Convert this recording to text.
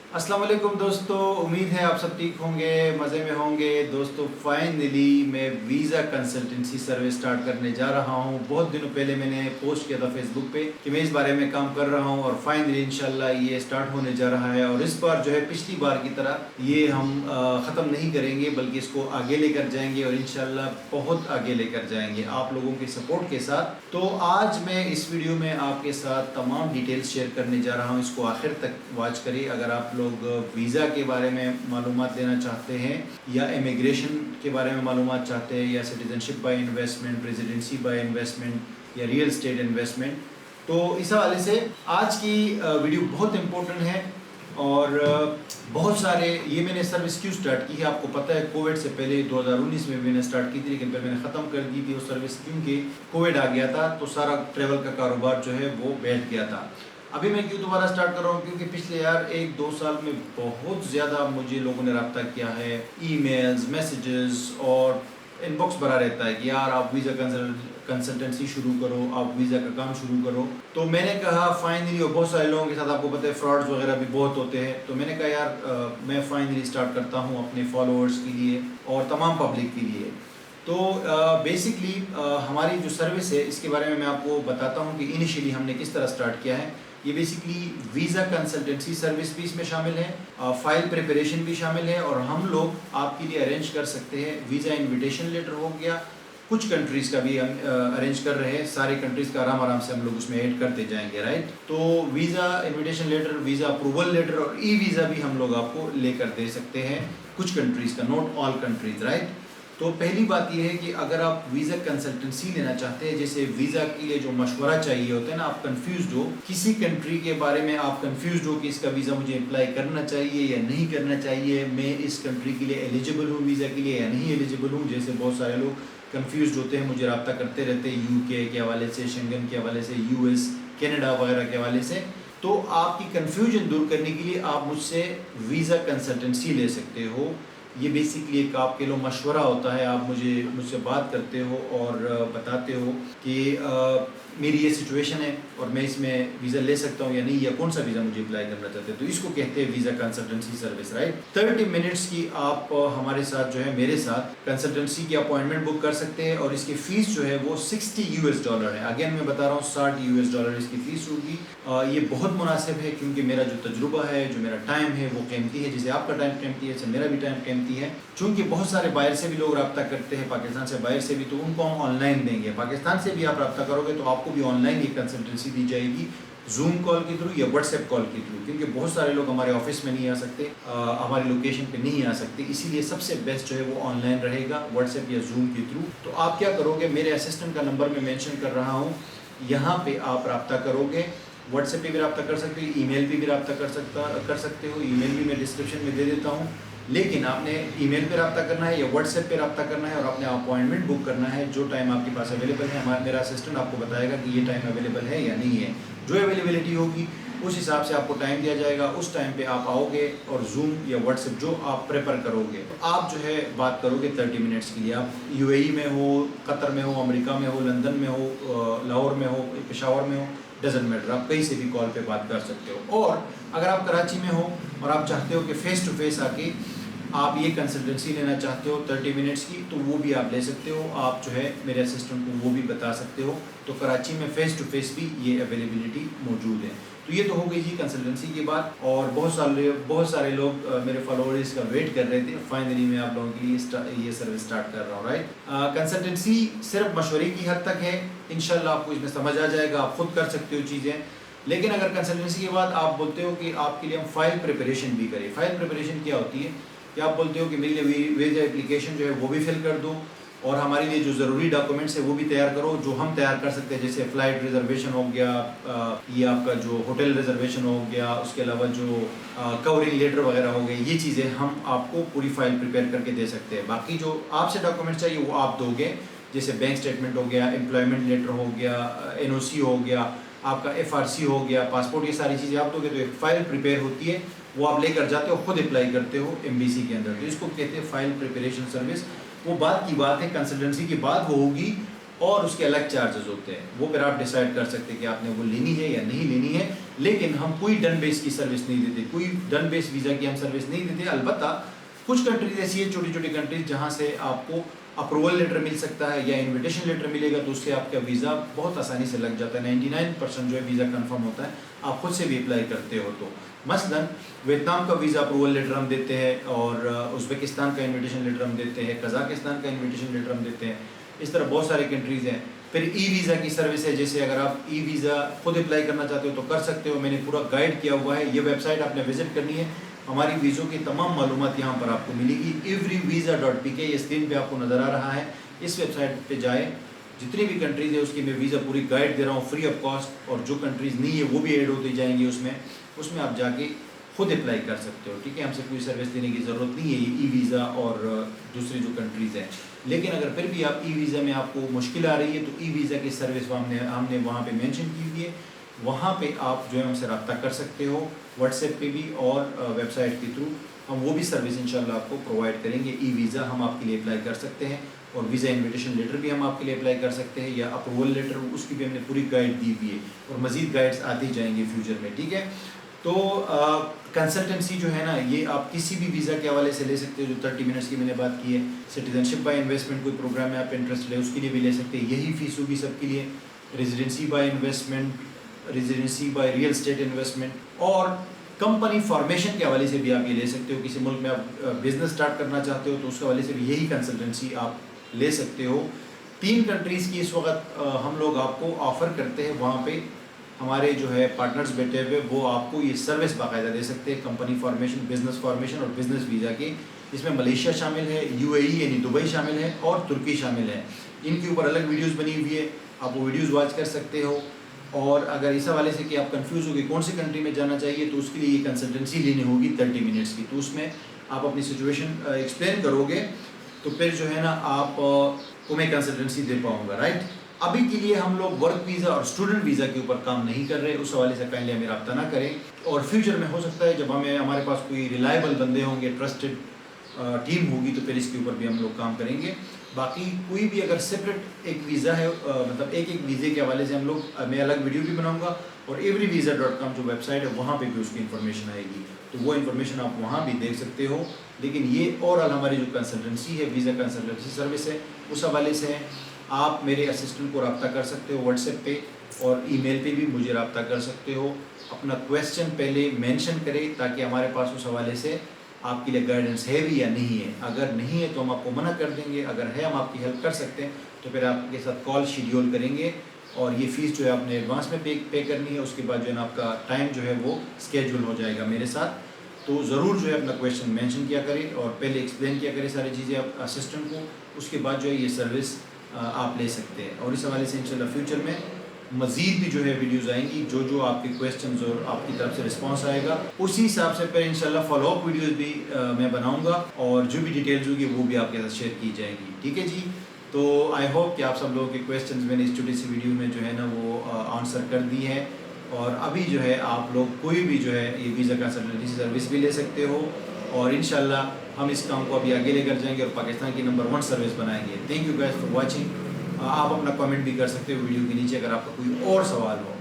अस्सलाम वालेकुम दोस्तों, उम्मीद है आप सब ठीक होंगे, मज़े में होंगे। दोस्तों फाइनली मैं वीज़ा कंसल्टेंसी सर्विस स्टार्ट करने जा रहा हूं। बहुत दिनों पहले मैंने पोस्ट किया था फेसबुक पे कि मैं इस बारे में काम कर रहा हूं और फाइनली इंशाल्लाह ये स्टार्ट होने जा रहा है। और इस बार जो है पिछली बार की तरह ये हम ख़त्म नहीं करेंगे बल्कि इसको आगे लेकर जाएंगे और इंशाल्लाह बहुत आगे लेकर जाएंगे आप लोगों के सपोर्ट के साथ। तो आज मैं इस वीडियो में आपके साथ तमाम डिटेल्स शेयर करने जा रहा हूँ। इसको आखिर तक वॉच करिए। अगर आप लोग वीज़ा के बारे में मालूमात लेना चाहते हैं या इमिग्रेशन के बारे में मालूमात चाहते हैं या citizenship by investment, residency by investment या रियल स्टेट इन्वेस्टमेंट, तो इस हवाले से आज की वीडियो बहुत इम्पोर्टेंट है। और बहुत सारे ये मैंने सर्विस क्यों स्टार्ट की है आपको पता है। कोविड से पहले 2019 में मैंने स्टार्ट की थी, लेकिन फिर मैंने ख़त्म कर दी थी वो सर्विस क्योंकि कोविड आ गया था तो सारा ट्रैवल का कारोबार जो है वो बैठ गया था। अभी मैं क्यों दोबारा स्टार्ट कर रहा हूँ क्योंकि पिछले 1-2 साल में बहुत ज़्यादा मुझे लोगों ने रब्ता किया है, ईमेल्स, मैसेजेस और इनबॉक्स भरा रहता है कि यार आप वीज़ा कंसल्टेंसी शुरू करो, आप वीज़ा का काम शुरू करो। तो मैंने कहा फाइनली, और बहुत सारे लोगों के साथ आपको पता है फ्रॉड्स वगैरह भी बहुत होते हैं, तो मैंने कहा यार मैं फाइनली स्टार्ट करता हूँ अपने फॉलोअर्स के लिए और तमाम पब्लिक के लिए। तो बेसिकली हमारी जो सर्विस है इसके बारे में मैं आपको बताता हूँ कि इनिशियली हमने किस तरह स्टार्ट किया है। ये बेसिकली वीज़ा कंसल्टेंसी सर्विस भी इसमें शामिल है, फाइल प्रिपरेशन भी शामिल है और हम लोग आपके लिए अरेंज कर सकते हैं वीज़ा इनविटेशन लेटर हो गया, कुछ कंट्रीज़ का भी हम अरेंज कर रहे हैं। सारे कंट्रीज़ का आराम से हम लोग उसमें ऐड करते जाएंगे, राइट। तो visa invitation letter, visa approval letter और ई वीज़ा भी हम लोग आपको लेकर दे सकते हैं कुछ कंट्रीज़ का, नॉट ऑल कंट्रीज़, राइट। तो पहली बात यह है कि अगर आप वीज़ा कंसल्टेंसी लेना चाहते हैं, जैसे वीज़ा के लिए जो मशवरा चाहिए होता है ना, आप कंफ्यूज हो किसी कंट्री के बारे में, आप कंफ्यूज हो कि इसका वीज़ा मुझे अप्लाई करना चाहिए या नहीं करना चाहिए, मैं इस कंट्री के लिए एलिजिबल हूँ वीज़ा के लिए या नहीं एलिजिबल हूँ। जैसे बहुत सारे लोग कंफ्यूज होते हैं, मुझे रब्ता करते रहते हैं यूके के हवाले से, शेंगन के हवाले से, यूएस, कनाडा वगैरह के हवाले से। तो आपकी कन्फ्यूजन दूर करने के लिए आप मुझसे वीज़ा कंसल्टेंसी ले सकते हो। ये बेसिकली एक आपके लिए मशवरा होता है, आप मुझसे बात करते हो और बताते हो कि मेरी ये सिचुएशन है और मैं इसमें वीज़ा ले सकता हूँ या नहीं, या कौन सा वीज़ा मुझे अप्लाई करना चाहते हैं। तो इसको कहते हैं visa consultancy service, right. 30 minutes की आप हमारे साथ जो है, मेरे साथ कंसल्टेंसी की अपॉइंटमेंट बुक कर सकते हैं और इसकी फ़ीस जो है वो $60 है। अगेन मैं बता रहा हूँ $60 इसकी फ़ीस होगी। ये बहुत मुनासिब है क्योंकि मेरा जो तजुर्बा है, जो मेरा टाइम है वो कीमती है। जैसे आपका टाइम कीमती है, जैसे मेरा भी टाइम कीमती है। चूँकि बहुत सारे बाहर से भी लोग रब्ता करते हैं, पाकिस्तान से बाहर से भी, तो उनको हम ऑनलाइन देंगे। पाकिस्तान से भी आप रब्ता करोगे तो आपको भी ऑनलाइन एक कंसल्टेंसी दी जाएगी, जूम कॉल के थ्रू या व्हाट्सएप कॉल के थ्रू, क्योंकि बहुत सारे लोग हमारे ऑफिस में नहीं आ सकते, हमारी लोकेशन पे नहीं आ सकते, इसीलिए सबसे बेस्ट जो है वो ऑनलाइन रहेगा, व्हाट्सएप या जूम के थ्रू। तो आप क्या करोगे, मेरे असिस्टेंट का नंबर मैं मेंशन कर रहा हूँ, यहाँ पे आप रब्ता करोगे। व्हाट्सएप पे भी रब्ता कर सकते हो, ईमेल पे भी रब्ता कर सकते हो। ईमेल भी मैं डिस्क्रिप्शन में दे देता हूँ, लेकिन आपने ईमेल पे रब्ता करना है या व्हाट्सएप पे रब्ता करना है और आपने अपॉइंटमेंट बुक करना है। जो टाइम आपके पास अवेलेबल है, मेरा असिस्टेंट आपको बताएगा कि ये टाइम अवेलेबल है या नहीं है। जो अवेलेबिलिटी होगी उस हिसाब से आपको टाइम दिया जाएगा, उस टाइम पे आप आओगे और जूम या व्हाट्सएप जो आप प्रेफर करोगे, आप जो है बात करोगे 30 मिनट्स के लिए। आप यूएई में हो, कतर में हो, अमेरिका में हो, लंदन में हो, लाहौर में हो, पेशावर में हो, डजेंट मैटर, आप कहीं से भी कॉल पे बात कर सकते हो। और अगर आप कराची में हो और आप चाहते हो कि फ़ेस टू फेस आके आप ये कंसल्टेंसी लेना चाहते हो 30 मिनट्स की, तो वो भी आप ले सकते हो। आप जो है मेरे असिस्टेंट को वो भी बता सकते हो। तो कराची में फ़ेस टू फेस भी ये अवेलेबिलिटी मौजूद है। तो ये तो हो गई जी कंसल्टेंसी की बात। और बहुत सारे लोग मेरे फॉलोअर्स का वेट कर रहे थे। फाइनली मैं आप लोगों के लिए ये सर्विस स्टार्ट कर रहा हूँ, राइट। कंसल्टेंसी सिर्फ मशवरे की हद तक है, इंशाल्लाह आपको इसमें समझ आ जाएगा, आप खुद कर सकते हो चीज़ें। लेकिन अगर कंसल्टेंसी के बाद आप बोलते हो कि आपके लिए हम फाइल प्रिपरेशन भी करें। फाइल प्रिपरेशन क्या होती है कि आप बोलते हो कि मेरे लिए वीज़ा एप्लीकेशन जो है वो भी फिल कर दो और हमारे लिए जो ज़रूरी डॉक्यूमेंट्स है वो भी तैयार करो, जो हम तैयार कर सकते हैं। जैसे फ़्लाइट रिजर्वेशन हो गया, ये आपका जो होटल रिजर्वेशन हो गया, उसके अलावा जो कवरिंग लेटर वगैरह हो गए, ये चीज़ें हम आपको पूरी फ़ाइल प्रिपेयर करके दे सकते हैं। बाकी जो आपसे डॉक्यूमेंट्स चाहिए वो आप दोगे, जैसे बैंक स्टेटमेंट हो गया, एम्प्लॉयमेंट लेटर हो गया, NOC हो गया, आपका FRC हो गया, पासपोर्ट, ये सारी चीज़ें आप दोगे तो एक फ़ाइल प्रिपेयर होती है, वो आप लेकर जाते हो, खुद अप्लाई करते हो एम्बेसी के अंदर। तो इसको कहते हैं फ़ाइल प्रिपरेशन सर्विस। वो बात की बात है, कंसल्टेंसी की बात वो होगी اور اس کے الگ چارجز ہوتے ہیں، وہ پھر آپ ڈیسائیڈ کر سکتے ہیں کہ آپ نے وہ لینی ہے یا نہیں لینی ہے. لیکن ہم کوئی ڈن بیس کی سروس نہیں دیتے، کوئی ڈن بیس ویزا کی ہم سروس نہیں دیتے. البتہ کچھ کنٹریز ایسی ہیں، چھوٹی چھوٹی کنٹریز، جہاں سے آپ کو اپروول لیٹر مل سکتا ہے یا انویٹیشن لیٹر ملے گا، تو اس سے آپ کا ویزا بہت آسانی سے لگ جاتا ہے. 99% جو ہے ویزا کنفرم ہوتا ہے، آپ خود سے بھی اپلائی کرتے ہو. تو مثلاً ویتنام کا ویزا اپروول لیٹر ہم دیتے ہیں، اور ازبکستان کا انویٹیشن لیٹر ہم دیتے ہیں، قزاقستان کا انویٹیشن لیٹر ہم دیتے ہیں. اس طرح بہت سارے کنٹریز ہیں. پھر ای ویزا کی سروس ہے، جیسے اگر آپ ای ویزا خود اپلائی کرنا چاہتے ہو تو کر سکتے ہو. میں نے پورا گائیڈ کیا ہوا ہے، یہ ویب سائٹ آپ نے وزٹ کرنی ہے. ہماری ویزوں کی تمام معلومات یہاں پر آپ کو ملے گی. everyvisa.pk، یہ اسکرین پہ آپ کو نظر آ رہا ہے. اس ویب سائٹ پہ جائیں، جتنی بھی کنٹریز ہیں اس کی میں ویزا پوری گائیڈ دے رہا ہوں فری آف کاسٹ. اور جو کنٹریز نہیں ہے وہ بھی ایڈ ہوتی جائیں گی اس میں آپ جا کے خود اپلائی کر سکتے ہو. ٹھیک ہے، ہم سے کوئی سروس دینے کی ضرورت نہیں ہے. یہ ای ویزا اور دوسری جو کنٹریز ہیں. لیکن اگر پھر بھی آپ ای ویزا میں آپ کو مشکل آ رہی ہے تو ای ویزا کی سروس ہم نے وہاں پہ مینشن کی ہوئی ہے. وہاں پہ آپ جو ہے ہم سے رابطہ کر سکتے ہو، واٹس ایپ پہ بھی اور ویب سائٹ کے تھرو. ہم وہ بھی سروس انشاءاللہ آپ کو پرووائڈ کریں گے. ای ویزا ہم آپ کے لیے اپلائی کر سکتے ہیں، اور ویزا انویٹیشن لیٹر بھی ہم آپ کے لیے اپلائی کر سکتے ہیں، یا اپروول لیٹر، اس کی بھی ہم نے پوری گائیڈ دی ہوئی ہے، اور مزید گائیڈس آتی جائیں گے فیوچر میں. ٹھیک ہے، تو کنسلٹنسی جو ہے نا، یہ آپ کسی بھی ویزا کے حوالے سے لے سکتے ہو. جو 30 منٹس کی میں نے بات کی ہے، سٹیزن شپ بائی انویسٹمنٹ کوئی پروگرام میں آپ انٹرسٹ ہے، اس کے لیے بھی لے سکتے ہیں. یہی فیس ہوگی سب کے لیے. Residency by investment, residency by real estate investment, اور کمپنی فارمیشن کے حوالے سے بھی آپ یہ لے سکتے ہو. کسی ملک میں آپ بزنس اسٹارٹ کرنا چاہتے ہو تو اس کے حوالے سے بھی یہی کنسلٹنسی آپ لے سکتے ہو. 3 کنٹریز کی اس وقت ہم لوگ آپ کو آفر کرتے ہیں. وہاں پہ ہمارے جو ہے پارٹنرز بیٹھے ہوئے، وہ آپ کو یہ سروس باقاعدہ دے سکتے ہیں، کمپنی فارمیشن، بزنس فارمیشن اور بزنس ویزا کے. اس میں ملیشیا شامل ہے، UAE یعنی دبئی شامل ہے، اور ترکی شامل ہے. ان کے اوپر الگ ویڈیوز بنی ہوئی ہے، آپ وہ ویڈیوز واچ کر سکتے ہو. اور اگر اس حوالے سے کہ آپ کنفیوز ہو کہ کون سی کنٹری میں جانا چاہیے، تو اس کے لیے یہ کنسلٹنسی لینی ہوگی 30 منٹس کی. تو اس میں آپ اپنی سچویشن ایکسپلین کرو گے، تو پھر جو ہے نا آپ کو میں کنسلٹنسی دے پاؤں گا. رائٹ، ابھی کے لیے ہم لوگ ورک ویزا اور اسٹوڈنٹ ویزا کے اوپر کام نہیں کر رہے. اس حوالے سے پہلے ہمیں رابطہ نہ کریں. اور فیوچر میں ہو سکتا ہے جب ہمارے پاس کوئی ریلائبل بندے ہوں گے، ٹرسٹڈ ٹیم ہوگی، تو پھر اس کے اوپر بھی ہم لوگ کام کریں گے. باقی کوئی بھی اگر سپریٹ ایک ویزا ہے، مطلب ایک ویزے کے حوالے سے میں الگ ویڈیو بھی بناؤں گا. اور everyvisa.com جو ویب سائٹ ہے، وہاں پہ بھی اس کی انفارمیشن آئے گی، تو وہ انفارمیشن آپ وہاں بھی دیکھ سکتے ہو. لیکن یہ اوور ہماری جو کنسلٹنسی ہے، ویزا کنسلٹنسی سروس ہے، اس حوالے سے آپ میرے اسسٹنٹ کو رابطہ کر سکتے ہو واٹس ایپ پہ، اور ای میل پہ بھی مجھے رابطہ کر سکتے ہو. اپنا کویسچن پہلے مینشن کرے، تاکہ ہمارے پاس اس حوالے سے آپ کے لیے گائیڈنس ہے بھی یا نہیں ہے. اگر نہیں ہے تو ہم آپ کو منع کر دیں گے، اگر ہے ہم آپ کی ہیلپ کر سکتے ہیں تو پھر آپ کے ساتھ کال شیڈیول کریں گے. اور یہ فیس جو ہے آپ نے ایڈوانس میں پے کرنی ہے. اس کے بعد جو ہے نا آپ کا ٹائم جو ہے وہ اسکیجول ہو جائے گا میرے ساتھ. تو ضرور جو ہے اپنا کویشچن مینشن کیا کرے، اور پہلے ایکسپلین کیا کرے ساری چیزیں آپ اسسٹنٹ کو. اس کے بعد جو ہے یہ سروس آپ لے سکتے ہیں. اور اس حوالے سے انشاءاللہ فیوچر میں مزید بھی جو ہے ویڈیوز آئیں گی. جو آپ کے کویسچنز اور آپ کی طرف سے رسپانس آئے گا، اسی حساب سے پھر انشاءاللہ فالو اپ ویڈیوز بھی میں بناؤں گا، اور جو بھی ڈیٹیلز ہوگی وہ بھی آپ کے ساتھ شیئر کی جائیں گی. ٹھیک ہے جی. تو آئی ہوپ کہ آپ سب لوگوں کے کویسچنز میں نے اس چھوٹی سی ویڈیو میں جو ہے نا وہ آنسر کر دی ہے. اور ابھی جو ہے آپ لوگ کوئی بھی جو ہے یہ ویزا کنسلٹنسی سروس بھی لے سکتے ہو. اور انشاءاللہ ہم اس کام کو ابھی آگے لے کر جائیں گے، اور پاکستان کی نمبر 1 سروس بنائیں گے. Thank you guys for watching. آپ اپنا کامنٹ بھی کر سکتے ہو ویڈیو کے نیچے اگر آپ کا کوئی اور سوال ہو.